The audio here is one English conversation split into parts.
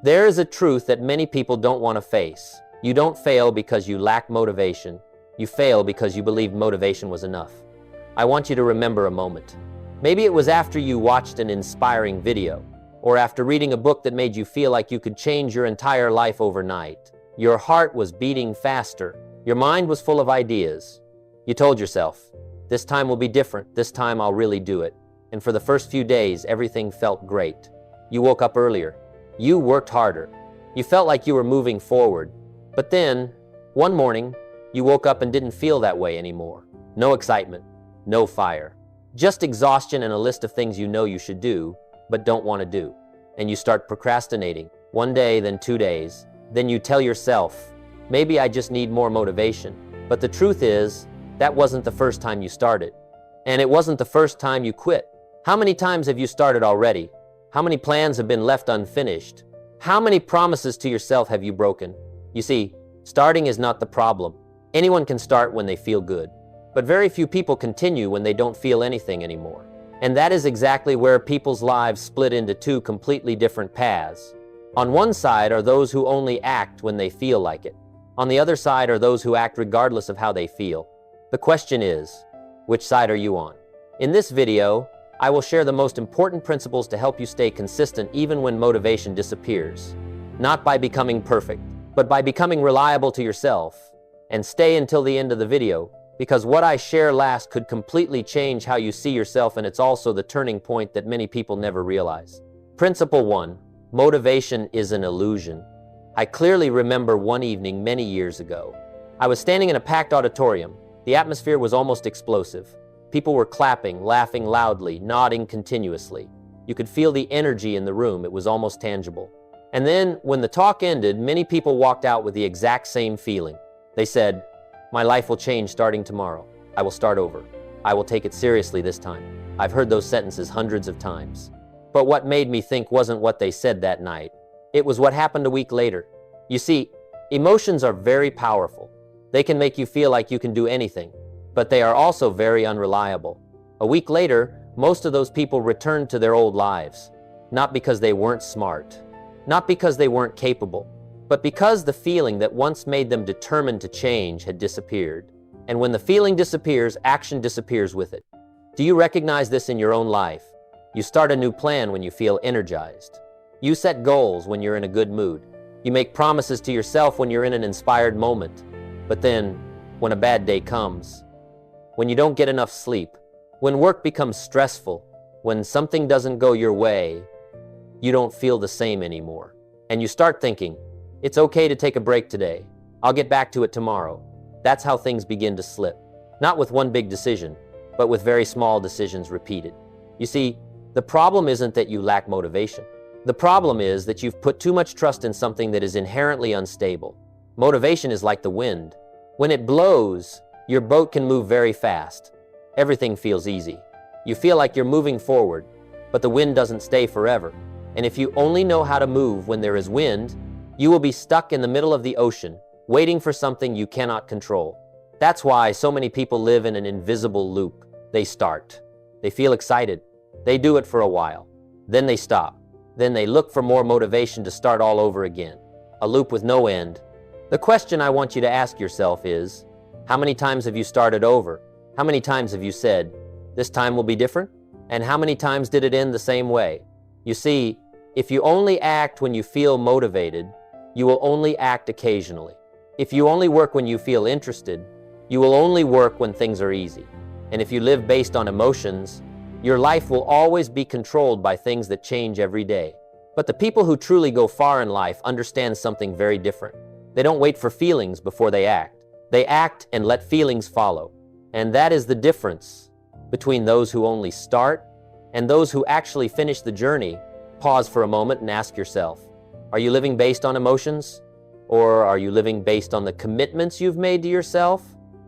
There is a truth that many people don't want to face. You don't fail because you lack motivation. You fail because you believed motivation was enough. I want you to remember a moment. Maybe it was after you watched an inspiring video, or after reading a book that made you feel like you could change your entire life overnight. Your heart was beating faster. Your mind was full of ideas. You told yourself, this time will be different. This time I'll really do it. And for the first few days, everything felt great. You woke up earlier. You worked harder. You felt like you were moving forward. But then, one morning, you woke up and didn't feel that way anymore. No excitement, no fire. Just exhaustion and a list of things you know you should do, but don't want to do. And you start procrastinating. One day, then 2 days. Then you tell yourself, maybe I just need more motivation. But the truth is, that wasn't the first time you started. And it wasn't the first time you quit. How many times have you started already? How many plans have been left unfinished? How many promises to yourself have you broken? You see, starting is not the problem. Anyone can start when they feel good. But very few people continue when they don't feel anything anymore. And that is exactly where people's lives split into two completely different paths. On one side are those who only act when they feel like it. On the other side are those who act regardless of how they feel. The question is, which side are you on? In this video, I will share the most important principles to help you stay consistent even when motivation disappears. Not by becoming perfect, but by becoming reliable to yourself. And stay until the end of the video, because what I share last could completely change how you see yourself, and it's also the turning point that many people never realize. Principle 1. Motivation is an illusion. I clearly remember one evening many years ago. I was standing in a packed auditorium. The atmosphere was almost explosive. People were clapping, laughing loudly, nodding continuously. You could feel the energy in the room. It was almost tangible. And then, when the talk ended, many people walked out with the exact same feeling. They said, "My life will change starting tomorrow. I will start over. I will take it seriously this time." I've heard those sentences hundreds of times. But what made me think wasn't what they said that night. It was what happened a week later. You see, emotions are very powerful. They can make you feel like you can do anything, but they are also very unreliable. A week later, most of those people returned to their old lives. Not because they weren't smart, not because they weren't capable, but because the feeling that once made them determined to change had disappeared. And when the feeling disappears, action disappears with it. Do you recognize this in your own life? You start a new plan when you feel energized. You set goals when you're in a good mood. You make promises to yourself when you're in an inspired moment. But then, when a bad day comes, when you don't get enough sleep, when work becomes stressful, when something doesn't go your way, you don't feel the same anymore. And you start thinking, it's okay to take a break today. I'll get back to it tomorrow. That's how things begin to slip. Not with one big decision, but with very small decisions repeated. You see, the problem isn't that you lack motivation. The problem is that you've put too much trust in something that is inherently unstable. Motivation is like the wind. When it blows, your boat can move very fast. Everything feels easy. You feel like you're moving forward, but the wind doesn't stay forever. And if you only know how to move when there is wind, you will be stuck in the middle of the ocean, waiting for something you cannot control. That's why so many people live in an invisible loop. They start. They feel excited. They do it for a while. Then they stop. Then they look for more motivation to start all over again. A loop with no end. The question I want you to ask yourself is, how many times have you started over? How many times have you said, this time will be different? And how many times did it end the same way? You see, if you only act when you feel motivated, you will only act occasionally. If you only work when you feel interested, you will only work when things are easy. And if you live based on emotions, your life will always be controlled by things that change every day. But the people who truly go far in life understand something very different. They don't wait for feelings before they act. They act and let feelings follow. And that is the difference between those who only start and those who actually finish the journey. Pause for a moment and ask yourself, are you living based on emotions? Or are you living based on the commitments you've made to yourself?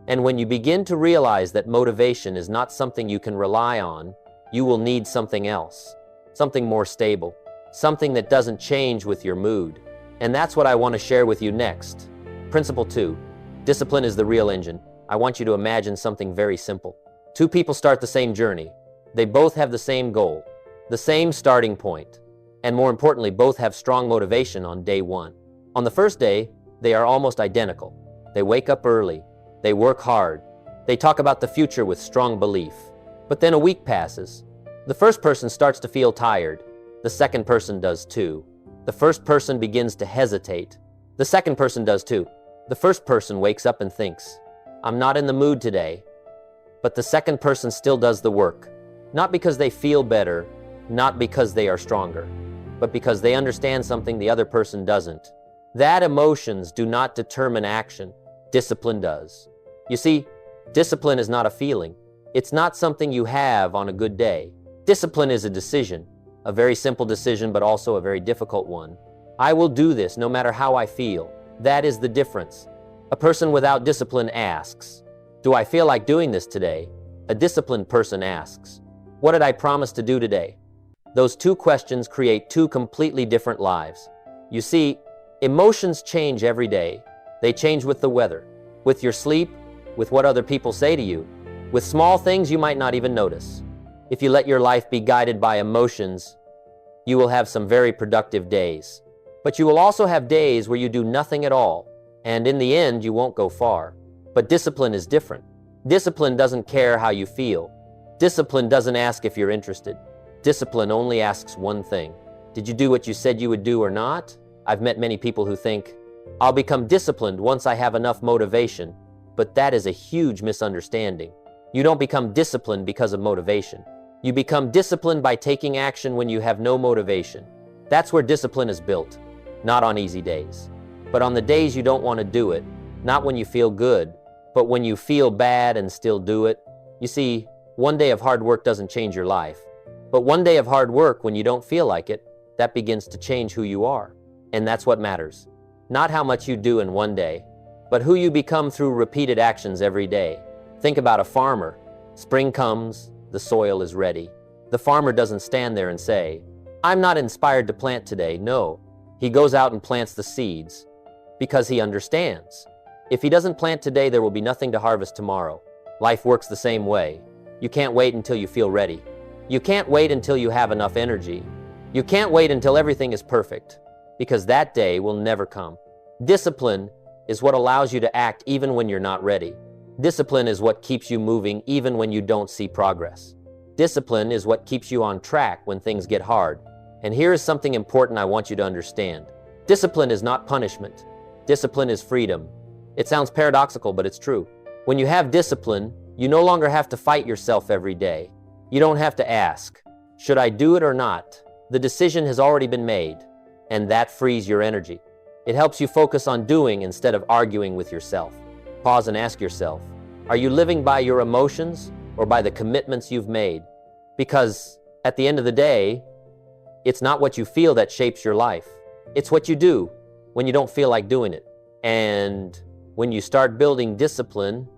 And when you begin to realize that motivation is not something you can rely on, you will need something else, something more stable, something that doesn't change with your mood. And that's what I want to share with you next. Principle 2, discipline is the real engine. I want you to imagine something very simple. Two people start the same journey. They both have the same goal, the same starting point. And more importantly, both have strong motivation on day one. On the first day, they are almost identical. They wake up early. They work hard. They talk about the future with strong belief. But then a week passes. The first person starts to feel tired. The second person does too. The first person begins to hesitate. The second person does too. The first person wakes up and thinks, "I'm not in the mood today." But the second person still does the work. Not because they feel better, not because they are stronger, but because they understand something the other person doesn't. That emotions do not determine action. Discipline does. You see, discipline is not a feeling. It's not something you have on a good day. Discipline is a decision, a very simple decision, but also a very difficult one. I will do this no matter how I feel. That is the difference. A person without discipline asks, "Do I feel like doing this today?" A disciplined person asks, "What did I promise to do today?" Those two questions create two completely different lives. You see, emotions change every day. They change with the weather, with your sleep, with what other people say to you, with small things you might not even notice. If you let your life be guided by emotions, you will have some very productive days. But you will also have days where you do nothing at all, and in the end, you won't go far. But discipline is different. Discipline doesn't care how you feel. Discipline doesn't ask if you're interested. Discipline only asks one thing. Did you do what you said you would do or not? I've met many people who think, "I'll become disciplined once I have enough motivation," but that is a huge misunderstanding. You don't become disciplined because of motivation. You become disciplined by taking action when you have no motivation. That's where discipline is built, not on easy days, but on the days you don't want to do it, not when you feel good, but when you feel bad and still do it. You see, one day of hard work doesn't change your life, but one day of hard work when you don't feel like it, that begins to change who you are. And that's what matters. Not how much you do in one day, but who you become through repeated actions every day. Think about a farmer. Spring comes, the soil is ready. The farmer doesn't stand there and say, "I'm not inspired to plant today." No, he goes out and plants the seeds because he understands. If he doesn't plant today, there will be nothing to harvest tomorrow. Life works the same way. You can't wait until you feel ready. You can't wait until you have enough energy. You can't wait until everything is perfect, because that day will never come. Discipline is what allows you to act even when you're not ready. Discipline is what keeps you moving even when you don't see progress. Discipline is what keeps you on track when things get hard. And here is something important I want you to understand. Discipline is not punishment. Discipline is freedom. It sounds paradoxical, but it's true. When you have discipline, you no longer have to fight yourself every day. You don't have to ask, "Should I do it or not?" The decision has already been made, and that frees your energy. It helps you focus on doing instead of arguing with yourself. Pause and ask yourself, are you living by your emotions or by the commitments you've made? Because at the end of the day, it's not what you feel that shapes your life. It's what you do when you don't feel like doing it. And when you start building discipline,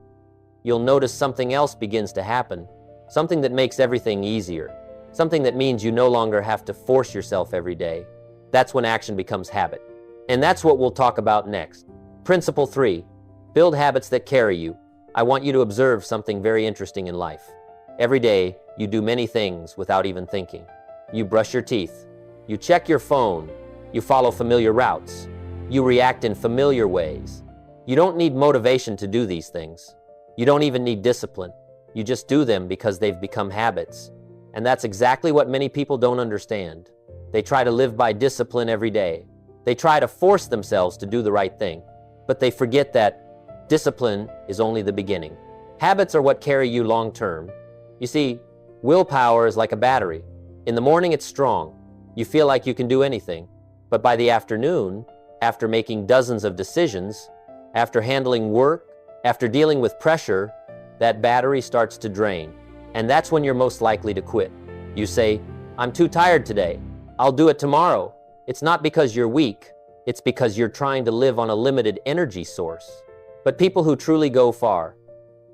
you'll notice something else begins to happen. Something that makes everything easier. Something that means you no longer have to force yourself every day. That's when action becomes habit. And that's what we'll talk about next. Principle 3, build habits that carry you. I want you to observe something very interesting in life. Every day, you do many things without even thinking. You brush your teeth. You check your phone. You follow familiar routes. You react in familiar ways. You don't need motivation to do these things. You don't even need discipline. You just do them because they've become habits. And that's exactly what many people don't understand. They try to live by discipline every day. They try to force themselves to do the right thing. But they forget that discipline is only the beginning. Habits are what carry you long term. You see, willpower is like a battery. In the morning it's strong. You feel like you can do anything. But by the afternoon, after making dozens of decisions, after handling work, after dealing with pressure, that battery starts to drain. And that's when you're most likely to quit. You say, "I'm too tired today. I'll do it tomorrow." It's not because you're weak. It's because you're trying to live on a limited energy source. But people who truly go far,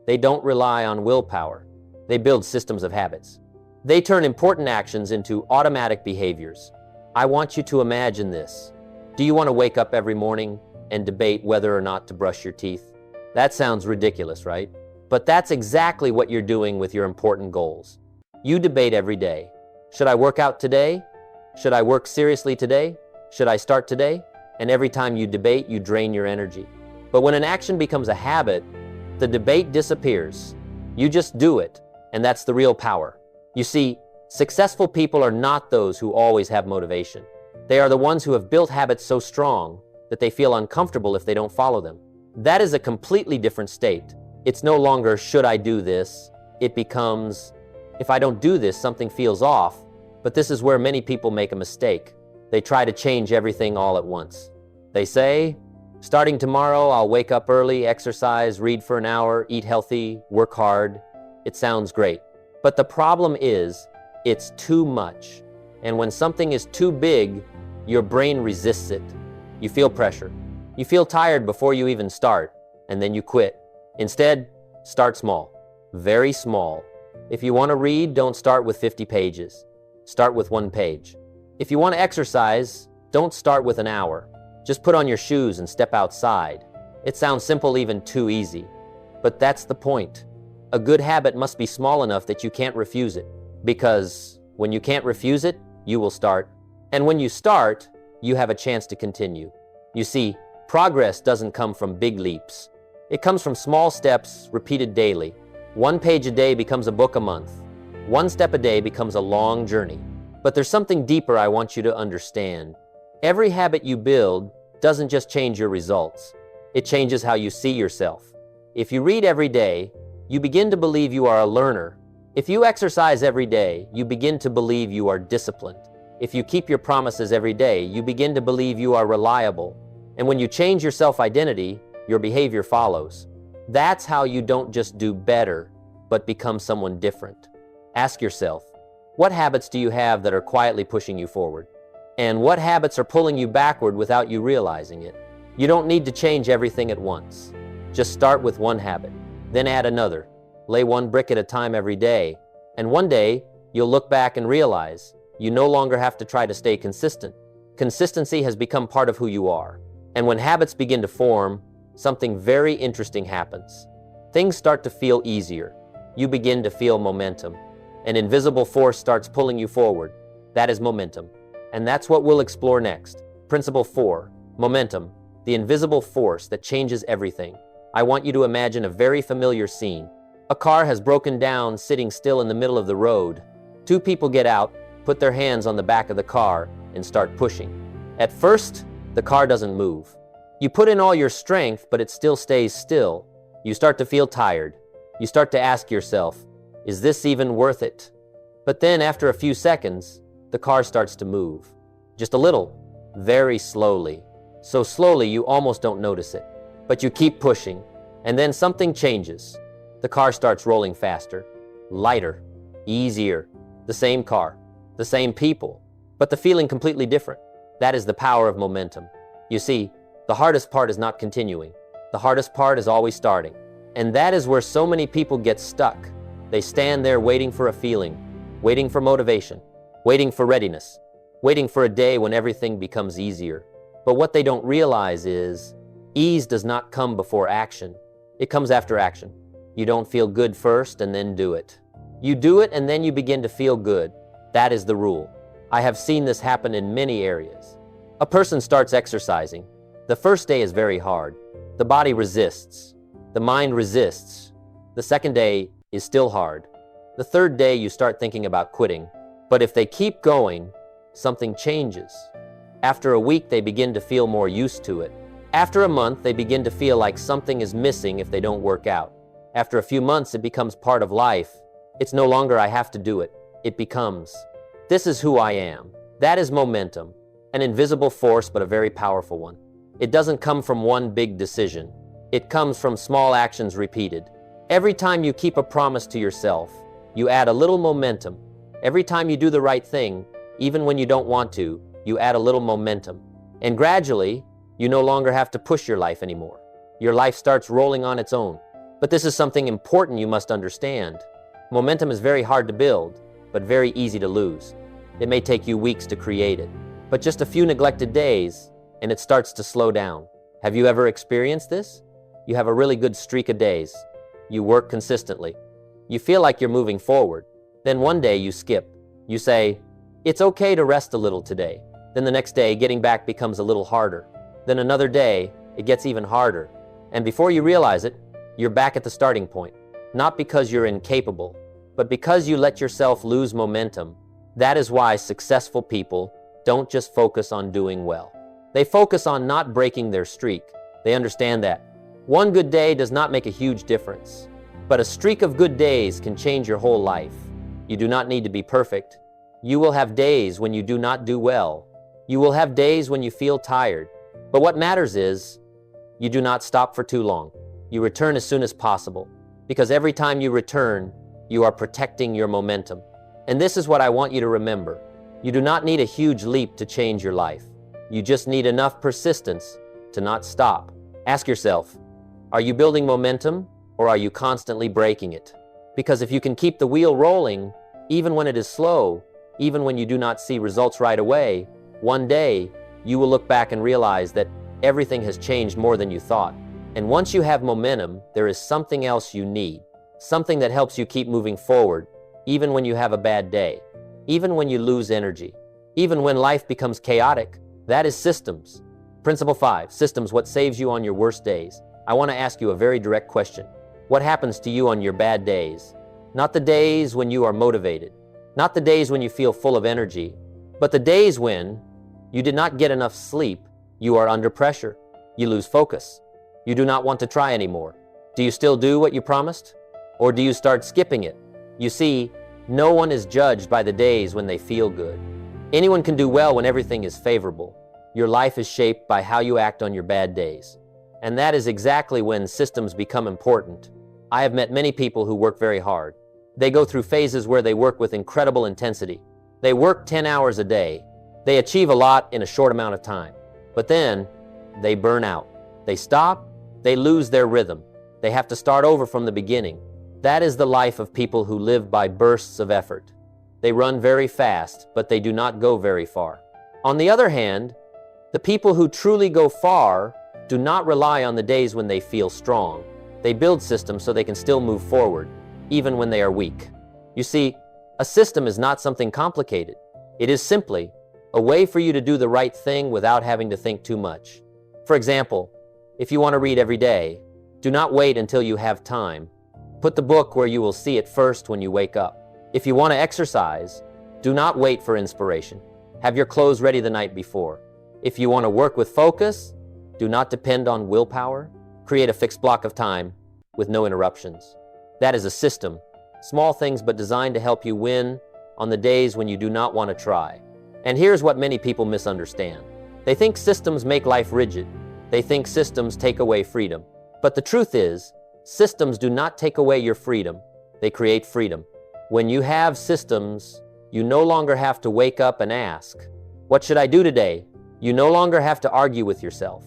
they don't rely on willpower. They build systems of habits. They turn important actions into automatic behaviors. I want you to imagine this. Do you want to wake up every morning and debate whether or not to brush your teeth? That sounds ridiculous, right? But that's exactly what you're doing with your important goals. You debate every day. Should I work out today? Should I work seriously today? Should I start today? And every time you debate, you drain your energy. But when an action becomes a habit, the debate disappears. You just do it, and that's the real power. You see, successful people are not those who always have motivation. They are the ones who have built habits so strong that they feel uncomfortable if they don't follow them. That is a completely different state. It's no longer, should I do this? It becomes, if I don't do this, something feels off. But this is where many people make a mistake. They try to change everything all at once. They say, starting tomorrow, I'll wake up early, exercise, read for an hour, eat healthy, work hard. It sounds great. But the problem is, it's too much. And when something is too big, your brain resists it. You feel pressure. You feel tired before you even start, and then you quit. Instead, start small. Very small. If you want to read, don't start with 50 pages. Start with 1 page. If you want to exercise, don't start with an hour. Just put on your shoes and step outside. It sounds simple, even too easy. But that's the point. A good habit must be small enough that you can't refuse it. Because when you can't refuse it, you will start. And when you start, you have a chance to continue. You see, progress doesn't come from big leaps. It comes from small steps repeated daily. 1 page a day becomes a book a month. 1 step a day becomes a long journey. But there's something deeper I want you to understand. Every habit you build doesn't just change your results. It changes how you see yourself. If you read every day, you begin to believe you are a learner. If you exercise every day, you begin to believe you are disciplined. If you keep your promises every day, you begin to believe you are reliable. And when you change your self-identity, your behavior follows. That's how you don't just do better, but become someone different. Ask yourself, what habits do you have that are quietly pushing you forward? And what habits are pulling you backward without you realizing it? You don't need to change everything at once. Just start with 1 habit, then add another. Lay 1 brick at a time every day. And one day, you'll look back and realize you no longer have to try to stay consistent. Consistency has become part of who you are. And when habits begin to form, something very interesting happens. Things start to feel easier. You begin to feel momentum. An invisible force starts pulling you forward. That is momentum. And that's what we'll explore next. Principle 4, momentum, the invisible force that changes everything. I want you to imagine a very familiar scene. A car has broken down, sitting still in the middle of the road. 2 people get out, put their hands on the back of the car, and start pushing. At first, the car doesn't move. You put in all your strength, but it still stays still. You start to feel tired. You start to ask yourself, is this even worth it? But then after a few seconds, the car starts to move. Just a little, very slowly. So slowly you almost don't notice it. But you keep pushing, and then something changes. The car starts rolling faster, lighter, easier. The same car, the same people, but the feeling completely different. That is the power of momentum. You see, the hardest part is not continuing. The hardest part is always starting. And that is where so many people get stuck. They stand there waiting for a feeling, waiting for motivation, waiting for readiness, waiting for a day when everything becomes easier. But what they don't realize is, ease does not come before action. It comes after action. You don't feel good first and then do it. You do it and then you begin to feel good. That is the rule. I have seen this happen in many areas. A person starts exercising. The first day is very hard. The body resists. The mind resists. The second day is still hard. The third day you start thinking about quitting. But if they keep going, something changes. After a week, they begin to feel more used to it. After a month, they begin to feel like something is missing if they don't work out. After a few months, it becomes part of life. It's no longer I have to do it. It becomes, this is who I am. That is momentum, an invisible force, but a very powerful one. It doesn't come from one big decision. It comes from small actions repeated. Every time you keep a promise to yourself, you add a little momentum. Every time you do the right thing, even when you don't want to, you add a little momentum. And gradually, you no longer have to push your life anymore. Your life starts rolling on its own. But this is something important you must understand. Momentum is very hard to build, but very easy to lose. It may take you weeks to create it, but just a few neglected days, and it starts to slow down. Have you ever experienced this? You have a really good streak of days. You work consistently. You feel like you're moving forward. Then one day you skip. You say, It's okay to rest a little today. Then the next day, getting back becomes a little harder. Then another day, it gets even harder. And before you realize it, you're back at the starting point. Not because you're incapable, but because you let yourself lose momentum. That is why successful people don't just focus on doing well. They focus on not breaking their streak. They understand that one good day does not make a huge difference, but a streak of good days can change your whole life. You do not need to be perfect. You will have days when you do not do well. You will have days when you feel tired. But what matters is, you do not stop for too long. You return as soon as possible, because every time you return, you are protecting your momentum. And this is what I want you to remember. You do not need a huge leap to change your life. You just need enough persistence to not stop. Ask yourself, are you building momentum or are you constantly breaking it? Because if you can keep the wheel rolling, even when it is slow, even when you do not see results right away, one day you will look back and realize that everything has changed more than you thought. And once you have momentum, there is something else you need, something that helps you keep moving forward, even when you have a bad day, even when you lose energy, even when life becomes chaotic. That is systems. Principle 5, systems, what saves you on your worst days. I want to ask you a very direct question. What happens to you on your bad days? Not the days when you are motivated, not the days when you feel full of energy, but the days when you did not get enough sleep, you are under pressure, you lose focus, you do not want to try anymore. Do you still do what you promised? Or do you start skipping it? You see, no one is judged by the days when they feel good. Anyone can do well when everything is favorable. Your life is shaped by how you act on your bad days. And that is exactly when systems become important. I have met many people who work very hard. They go through phases where they work with incredible intensity. They work 10 hours a day. They achieve a lot in a short amount of time. But then, they burn out. They stop. They lose their rhythm. They have to start over from the beginning. That is the life of people who live by bursts of effort. They run very fast, but they do not go very far. On the other hand, the people who truly go far do not rely on the days when they feel strong. They build systems so they can still move forward, even when they are weak. You see, a system is not something complicated. It is simply a way for you to do the right thing without having to think too much. For example, if you want to read every day, do not wait until you have time. Put the book where you will see it first when you wake up. If you want to exercise, do not wait for inspiration. Have your clothes ready the night before. If you want to work with focus, do not depend on willpower. Create a fixed block of time with no interruptions. That is a system. Small things but designed to help you win on the days when you do not want to try. And here's what many people misunderstand. They think systems make life rigid. They think systems take away freedom. But the truth is, systems do not take away your freedom. They create freedom. When you have systems, you no longer have to wake up and ask, what should I do today? You no longer have to argue with yourself.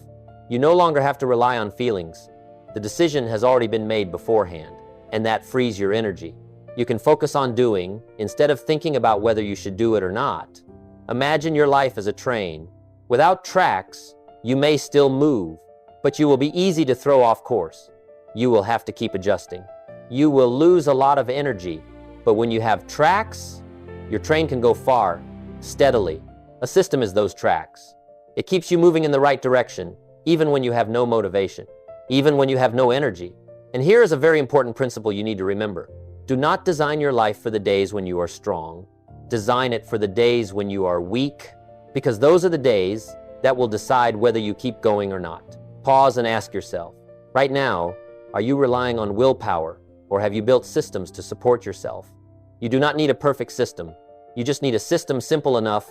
You no longer have to rely on feelings. The decision has already been made beforehand, and that frees your energy. You can focus on doing instead of thinking about whether you should do it or not. Imagine your life as a train. Without tracks, you may still move, but you will be easy to throw off course. You will have to keep adjusting. You will lose a lot of energy, but when you have tracks, your train can go far, steadily. A system is those tracks. It keeps you moving in the right direction, even when you have no motivation, even when you have no energy. And here is a very important principle you need to remember. Do not design your life for the days when you are strong. Design it for the days when you are weak, because those are the days that will decide whether you keep going or not. Pause and ask yourself, right now, are you relying on willpower, or have you built systems to support yourself? You do not need a perfect system. You just need a system simple enough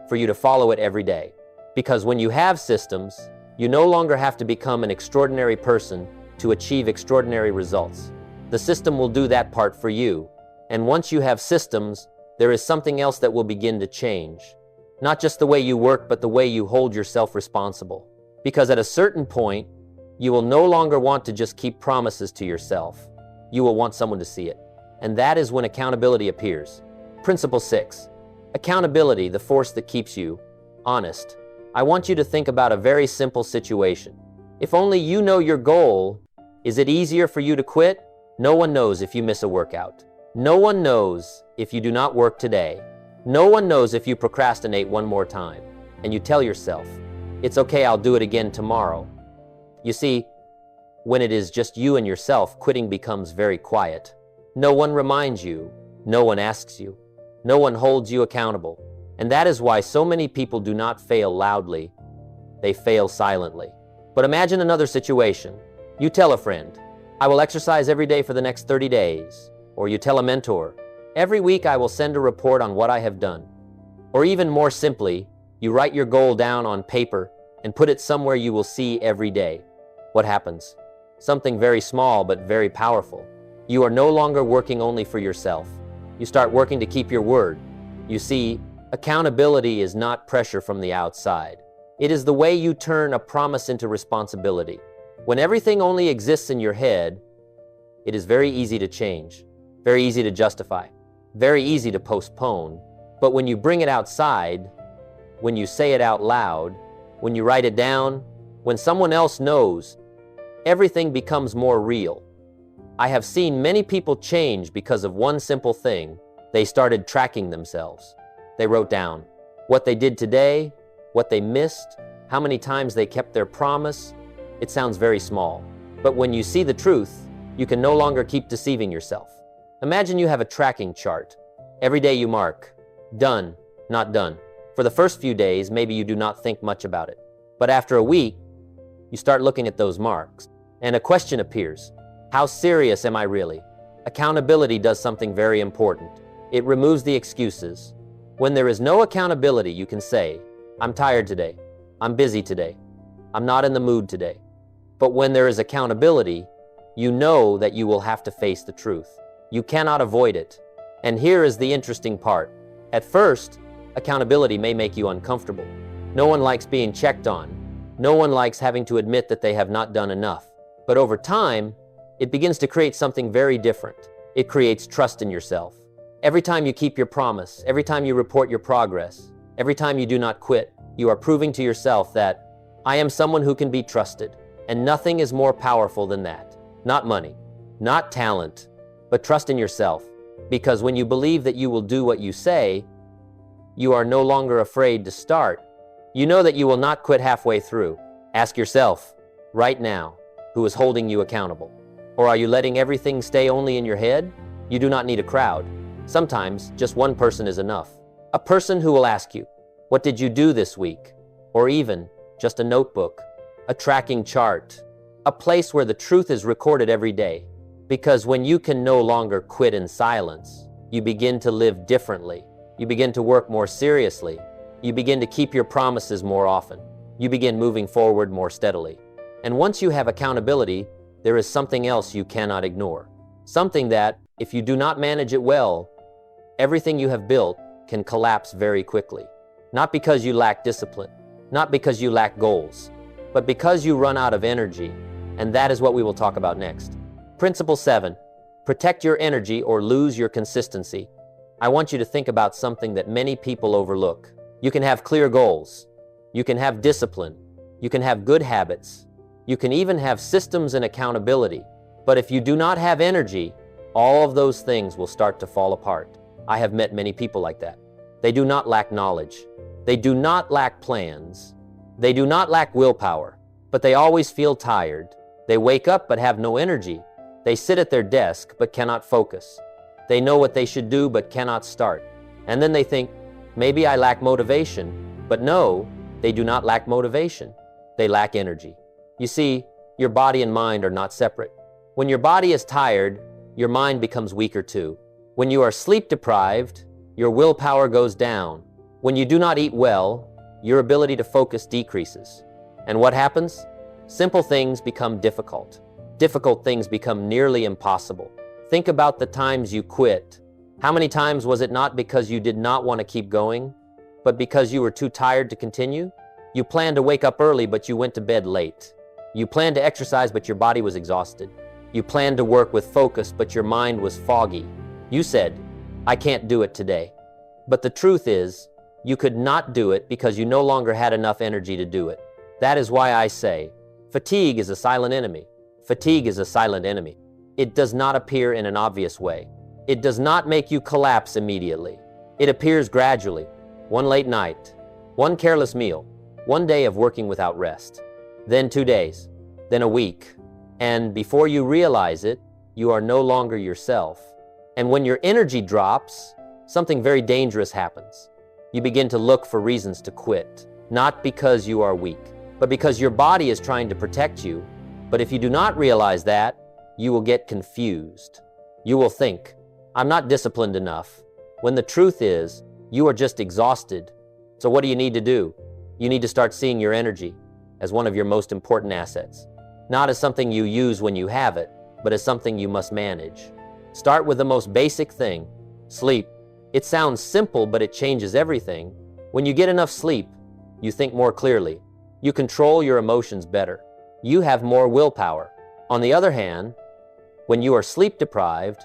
for you to follow it every day. Because when you have systems, you no longer have to become an extraordinary person to achieve extraordinary results. The system will do that part for you. And once you have systems, there is something else that will begin to change. Not just the way you work, but the way you hold yourself responsible. Because at a certain point, you will no longer want to just keep promises to yourself. You will want someone to see it. And that is when accountability appears. Principle 6. Accountability, the force that keeps you honest. I want you to think about a very simple situation. If only you know your goal, is it easier for you to quit? No one knows if you miss a workout. No one knows if you do not work today. No one knows if you procrastinate one more time, and you tell yourself, it's okay, I'll do it again tomorrow. You see, when it is just you and yourself, quitting becomes very quiet. No one reminds you, no one asks you, no one holds you accountable. And that is why so many people do not fail loudly, they fail silently. But imagine another situation. You tell a friend, I will exercise every day for the next 30 days. Or you tell a mentor, every week I will send a report on what I have done. Or even more simply, you write your goal down on paper and put it somewhere you will see every day. What happens? Something very small but very powerful. You are no longer working only for yourself. You start working to keep your word. You see, accountability is not pressure from the outside. It is the way you turn a promise into responsibility. When everything only exists in your head, it is very easy to change, very easy to justify, very easy to postpone. But when you bring it outside, when you say it out loud, when you write it down, when someone else knows, everything becomes more real. I have seen many people change because of one simple thing. They started tracking themselves. They wrote down what they did today, what they missed, how many times they kept their promise. It sounds very small, but when you see the truth, you can no longer keep deceiving yourself. Imagine you have a tracking chart. Every day you mark, done, not done. For the first few days, maybe you do not think much about it. But after a week, you start looking at those marks, and a question appears. How serious am I really? Accountability does something very important. It removes the excuses. When there is no accountability, you can say, I'm tired today. I'm busy today. I'm not in the mood today. But when there is accountability, you know that you will have to face the truth. You cannot avoid it. And here is the interesting part. At first, accountability may make you uncomfortable. No one likes being checked on. No one likes having to admit that they have not done enough. But over time, it begins to create something very different. It creates trust in yourself. Every time you keep your promise, every time you report your progress, every time you do not quit, you are proving to yourself that I am someone who can be trusted. And nothing is more powerful than that. Not money, not talent, but trust in yourself. Because when you believe that you will do what you say, you are no longer afraid to start. You know that you will not quit halfway through. Ask yourself, right now, who is holding you accountable? Or are you letting everything stay only in your head? You do not need a crowd. Sometimes, just one person is enough. A person who will ask you, what did you do this week? Or even, just a notebook, a tracking chart, a place where the truth is recorded every day. Because when you can no longer quit in silence, you begin to live differently. You begin to work more seriously. You begin to keep your promises more often. You begin moving forward more steadily. And once you have accountability, there is something else you cannot ignore. Something that, if you do not manage it well, everything you have built can collapse very quickly. Not because you lack discipline, not because you lack goals, but because you run out of energy. And that is what we will talk about next. Principle 7, protect your energy or lose your consistency. I want you to think about something that many people overlook. You can have clear goals. You can have discipline. You can have good habits. You can even have systems and accountability. But if you do not have energy, all of those things will start to fall apart. I have met many people like that. They do not lack knowledge. They do not lack plans. They do not lack willpower, but they always feel tired. They wake up but have no energy. They sit at their desk but cannot focus. They know what they should do but cannot start. And then they think, maybe I lack motivation. But no, they do not lack motivation. They lack energy. You see, your body and mind are not separate. When your body is tired, your mind becomes weaker too. When you are sleep deprived, your willpower goes down. When you do not eat well, your ability to focus decreases. And what happens? Simple things become difficult. Difficult things become nearly impossible. Think about the times you quit. How many times was it not because you did not want to keep going, but because you were too tired to continue? You planned to wake up early, but you went to bed late. You planned to exercise, but your body was exhausted. You planned to work with focus, but your mind was foggy. You said, I can't do it today. But the truth is, you could not do it because you no longer had enough energy to do it. That is why I say, fatigue is a silent enemy. Fatigue is a silent enemy. It does not appear in an obvious way. It does not make you collapse immediately. It appears gradually. One late night, one careless meal, one day of working without rest, then 2 days, then a week. And before you realize it, you are no longer yourself. And when your energy drops, something very dangerous happens. You begin to look for reasons to quit, not because you are weak, but because your body is trying to protect you. But if you do not realize that, you will get confused. You will think, I'm not disciplined enough, when the truth is, you are just exhausted. So what do you need to do? You need to start seeing your energy as one of your most important assets, not as something you use when you have it, but as something you must manage. Start with the most basic thing, sleep. It sounds simple, but it changes everything. When you get enough sleep, you think more clearly. You control your emotions better. You have more willpower. On the other hand, when you are sleep deprived,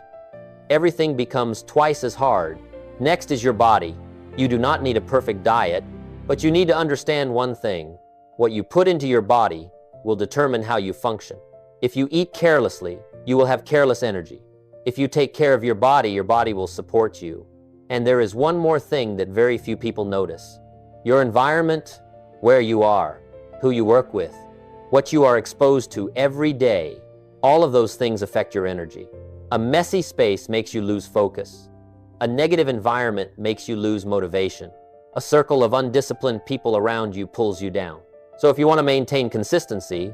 everything becomes twice as hard. Next is your body. You do not need a perfect diet, but you need to understand one thing. What you put into your body will determine how you function. If you eat carelessly, you will have careless energy. If you take care of your body will support you. And there is one more thing that very few people notice. Your environment, where you are, who you work with, what you are exposed to every day, all of those things affect your energy. A messy space makes you lose focus. A negative environment makes you lose motivation. A circle of undisciplined people around you pulls you down. So if you want to maintain consistency,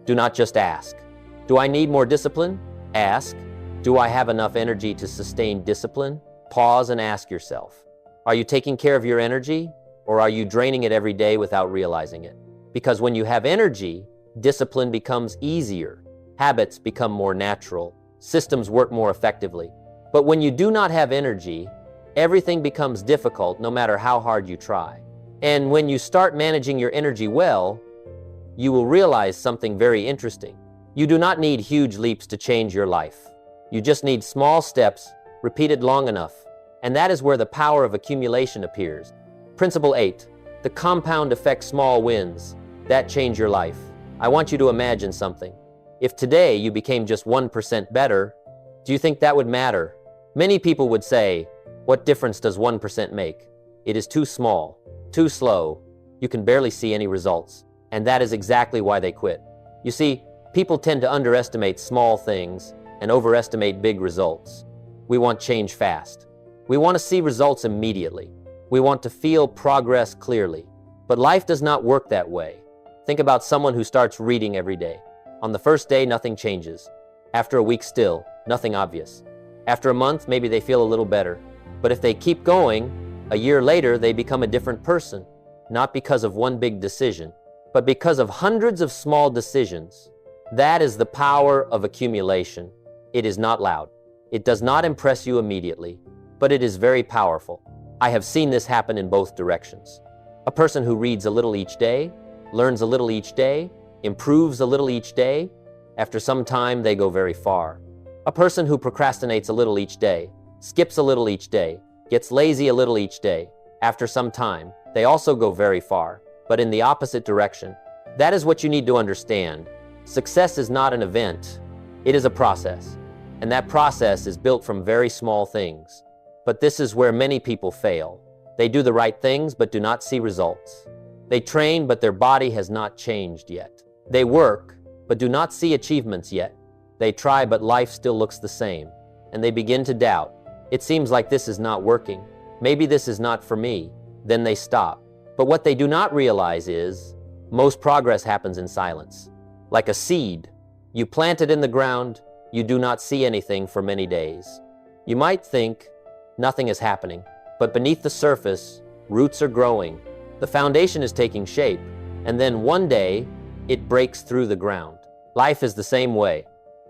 do not just ask, do I need more discipline? Ask, do I have enough energy to sustain discipline? Pause and ask yourself, are you taking care of your energy, or are you draining it every day without realizing it? Because when you have energy, discipline becomes easier. Habits become more natural. Systems work more effectively. But when you do not have energy, everything becomes difficult no matter how hard you try. And when you start managing your energy well, you will realize something very interesting. You do not need huge leaps to change your life. You just need small steps repeated long enough. And that is where the power of accumulation appears. Principle 8, the compound effect small wins that change your life. I want you to imagine something. If today you became just 1% better, do you think that would matter? Many people would say, what difference does 1% make? It is too small, too slow. You can barely see any results. And that is exactly why they quit. You see, people tend to underestimate small things and overestimate big results. We want change fast. We want to see results immediately. We want to feel progress clearly. But life does not work that way. Think about someone who starts reading every day. On the first day, nothing changes. After a week still, nothing obvious. After a month, maybe they feel a little better. But if they keep going, a year later, they become a different person. Not because of one big decision, but because of hundreds of small decisions. That is the power of accumulation. It is not loud. It does not impress you immediately, but it is very powerful. I have seen this happen in both directions. A person who reads a little each day, learns a little each day, improves a little each day, after some time they go very far. A person who procrastinates a little each day, skips a little each day, gets lazy a little each day, after some time, they also go very far, but in the opposite direction. That is what you need to understand. Success is not an event, it is a process. And that process is built from very small things. But this is where many people fail. They do the right things, but do not see results. They train, but their body has not changed yet. They work, but do not see achievements yet. They try, but life still looks the same. And they begin to doubt. It seems like this is not working. Maybe this is not for me. Then they stop. But what they do not realize is, most progress happens in silence. Like a seed. You plant it in the ground, you do not see anything for many days. You might think, nothing is happening. But beneath the surface, roots are growing. The foundation is taking shape. And then one day, it breaks through the ground. Life is the same way.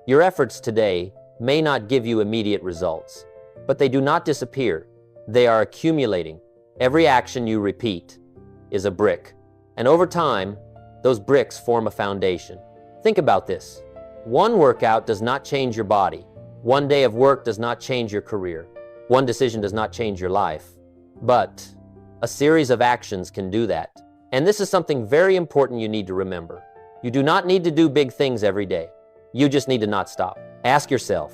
Your efforts today may not give you immediate results, but they do not disappear. They are accumulating. Every action you repeat is a brick. And over time, those bricks form a foundation. Think about this. One workout does not change your body. One day of work does not change your career. One decision does not change your life. But a series of actions can do that. And this is something very important you need to remember. You do not need to do big things every day. You just need to not stop. Ask yourself,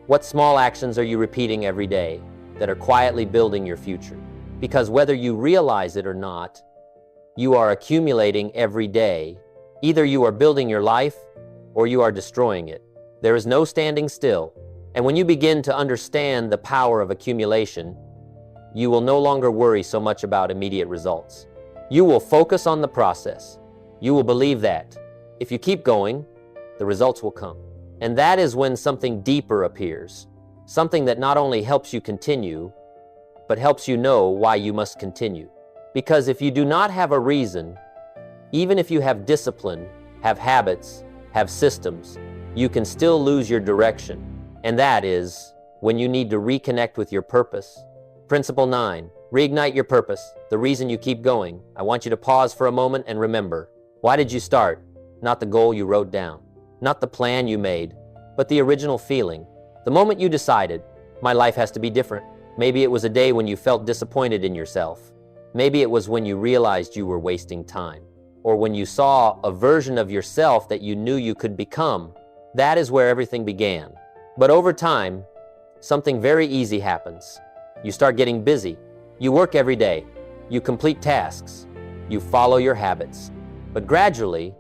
what small actions are you repeating every day? that are quietly building your future. Because whether you realize it or not, you are accumulating every day. Either you are building your life or you are destroying it. There is no standing still. And when you begin to understand the power of accumulation, you will no longer worry so much about immediate results. You will focus on the process. You will believe that if you keep going, the results will come. And that is when something deeper appears, something that not only helps you continue, but helps you know why you must continue. Because if you do not have a reason, even if you have discipline, have habits, have systems, you can still lose your direction. And that is when you need to reconnect with your purpose. Principle 9, reignite your purpose, the reason you keep going. I want you to pause for a moment and remember, why did you start? Not the goal you wrote down, not the plan you made, but the original feeling. The moment you decided, my life has to be different. Maybe it was a day when you felt disappointed in yourself. Maybe it was when you realized you were wasting time, or when you saw a version of yourself that you knew you could become. That is where everything began. But over time, something very easy happens. You start getting busy. You work every day. You complete tasks. You follow your habits. But gradually,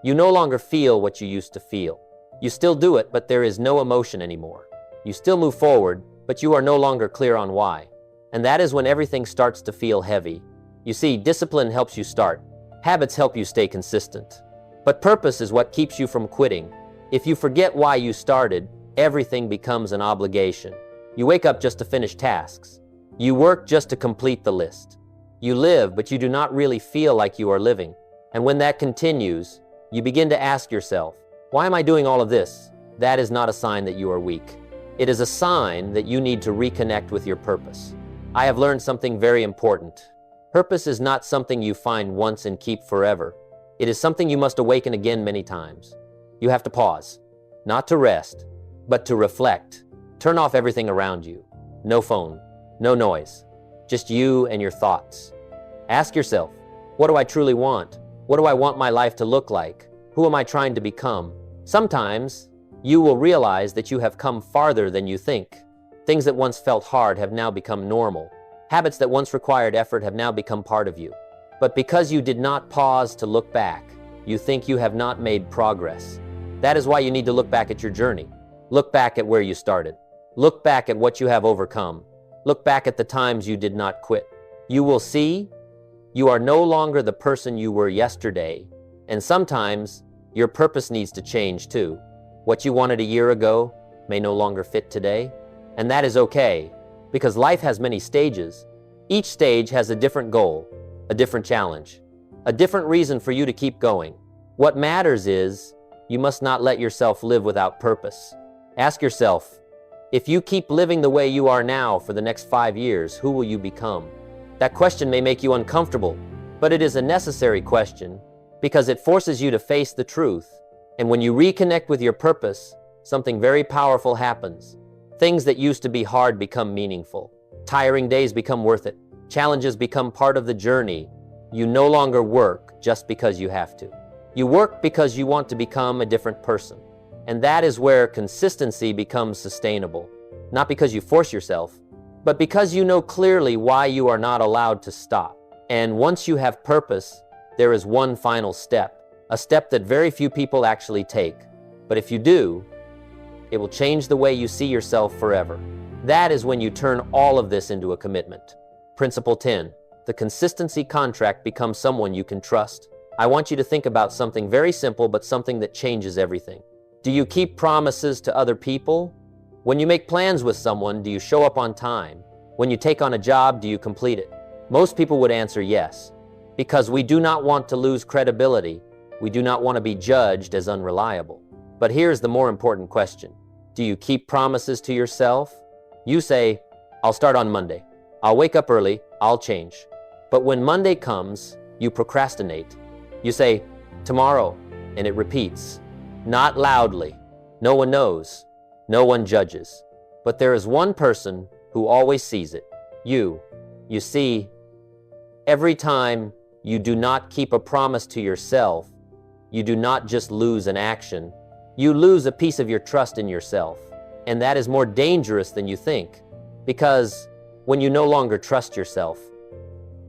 you no longer feel what you used to feel. You still do it, but there is no emotion anymore. You still move forward, but you are no longer clear on why. And that is when everything starts to feel heavy. You see, discipline helps you start. Habits help you stay consistent. But purpose is what keeps you from quitting. If you forget why you started, everything becomes an obligation. You wake up just to finish tasks. You work just to complete the list. You live, but you do not really feel like you are living. And when that continues, you begin to ask yourself, why am I doing all of this? That is not a sign that you are weak. It is a sign that you need to reconnect with your purpose. I have learned something very important. Purpose is not something you find once and keep forever. It is something you must awaken again many times. You have to pause, not to rest, but to reflect. Turn off everything around you. No phone, no noise, just you and your thoughts. Ask yourself, what do I truly want? What do I want my life to look like? Who am I trying to become? Sometimes you will realize that you have come farther than you think. Things that once felt hard have now become normal. Habits that once required effort have now become part of you. But because you did not pause to look back, you think you have not made progress. That is why you need to look back at your journey. Look back at where you started. Look back at what you have overcome. Look back at the times you did not quit. You will see you are no longer the person you were yesterday, and sometimes your purpose needs to change too. What you wanted a year ago may no longer fit today, and that is okay, because life has many stages. Each stage has a different goal, a different challenge, a different reason for you to keep going. What matters is you must not let yourself live without purpose. Ask yourself, if you keep living the way you are now for the next 5 years, who will you become? That question may make you uncomfortable, but it is a necessary question because it forces you to face the truth. And when you reconnect with your purpose, something very powerful happens. Things that used to be hard become meaningful. Tiring days become worth it. Challenges become part of the journey. You no longer work just because you have to. You work because you want to become a different person. And that is where consistency becomes sustainable. Not because you force yourself, but because you know clearly why you are not allowed to stop. And once you have purpose, there is one final step. A step that very few people actually take. But if you do, it will change the way you see yourself forever. That is when you turn all of this into a commitment. Principle 10. The consistency contract becomes someone you can trust. I want you to think about something very simple, but something that changes everything. Do you keep promises to other people? When you make plans with someone, do you show up on time? When you take on a job, do you complete it? Most people would answer yes, because we do not want to lose credibility. We do not want to be judged as unreliable. But here's the more important question. Do you keep promises to yourself? You say, I'll start on Monday. I'll wake up early. I'll change. But when Monday comes, you procrastinate. You say, tomorrow, and it repeats. Not loudly. No one knows. No one judges. But there is one person who always sees it. You. You see, every time you do not keep a promise to yourself, you do not just lose an action, you lose a piece of your trust in yourself. And that is more dangerous than you think. Because When you no longer trust yourself,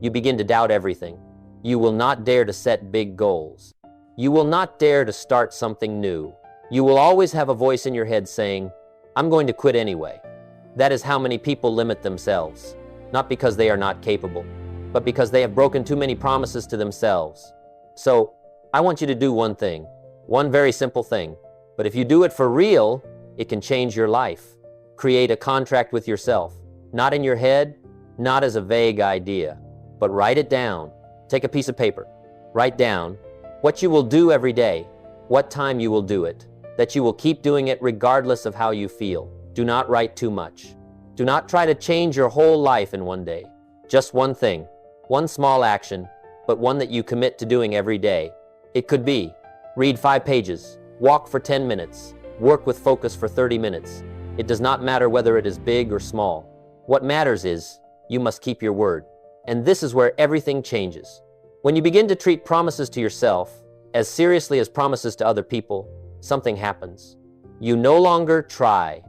you begin to doubt everything. You will not dare to set big goals. You will not dare to start something new. You will always have a voice in your head saying, "I'm going to quit anyway." That is how many people limit themselves, not because they are not capable, but because they have broken too many promises to themselves. So, I want you to do one thing, one very simple thing, but if you do it for real, it can change your life. Create a contract with yourself, not in your head, not as a vague idea, but write it down. Take a piece of paper, write down what you will do every day, what time you will do it, that you will keep doing it regardless of how you feel. Do not write too much. Do not try to change your whole life in one day. Just one thing, one small action, but one that you commit to doing every day. It could be, read 5 pages, walk for 10 minutes, work with focus for 30 minutes. It does not matter whether it is big or small. What matters is, you must keep your word. And this is where everything changes. When you begin to treat promises to yourself as seriously as promises to other people, something happens. You no longer try.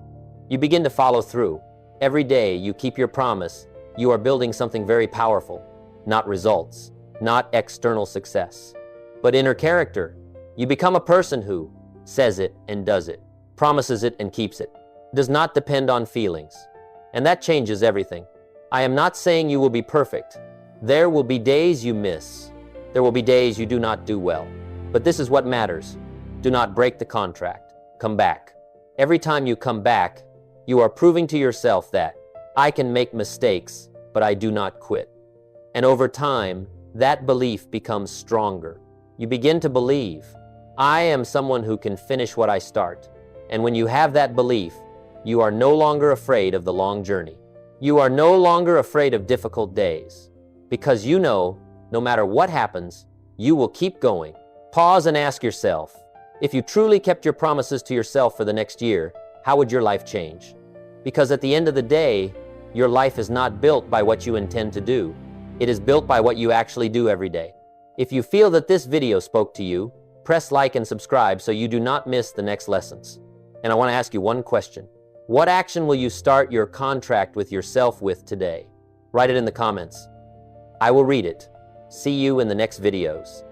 You begin to follow through. Every day you keep your promise, you are building something very powerful. Not results, not external success, but inner character. You become a person who says it and does it, promises it and keeps it, does not depend on feelings. And that changes everything. I am not saying you will be perfect. There will be days you miss. There will be days you do not do well. But this is what matters. Do not break the contract. Come back. Every time you come back, you are proving to yourself that I can make mistakes, but I do not quit. And over time, that belief becomes stronger. You begin to believe, I am someone who can finish what I start. And when you have that belief, you are no longer afraid of the long journey. You are no longer afraid of difficult days. Because you know, no matter what happens, you will keep going. Pause and ask yourself, if you truly kept your promises to yourself for the next year, how would your life change? Because at the end of the day, your life is not built by what you intend to do. It is built by what you actually do every day. If you feel that this video spoke to you, press like and subscribe so you do not miss the next lessons. And I want to ask you one question. What action will you start your contract with yourself with today? Write it in the comments. I will read it. See you in the next videos.